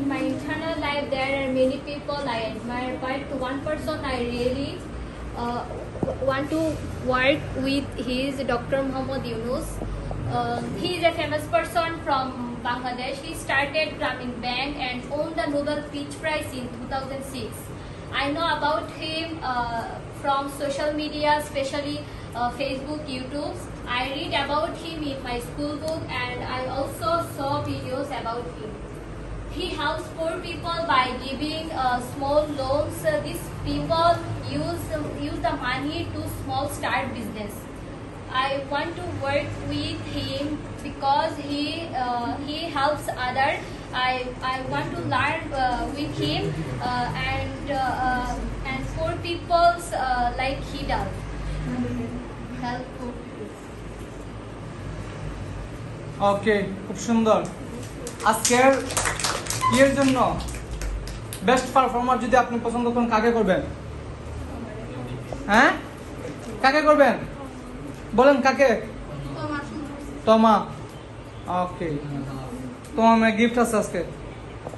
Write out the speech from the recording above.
my internal life there are many people I admire, but one person I really want to work with. He is Dr. Muhammad Yunus. He is a famous person from Bangladesh. He started Grameen Bank and won the Nobel Peace Prize in 2006. I know about him from social media, especially Facebook, YouTube. I read about him in my school book, and I also saw videos about him. He helps poor people by giving small loans. These people use the money to small start business. I want to work with him because he helps others. I want to learn with him and poor people like he does. Help poor people. ওকে, খুব সুন্দর। আজকের এর জন্য best performer যদি আপনি পছন্দ করেন কাকে করবেন? হ্যাঁ, কাকে করবেন বলেন? কাকে? তোমা। ওকে, তোমার গিফট আছে আজকে।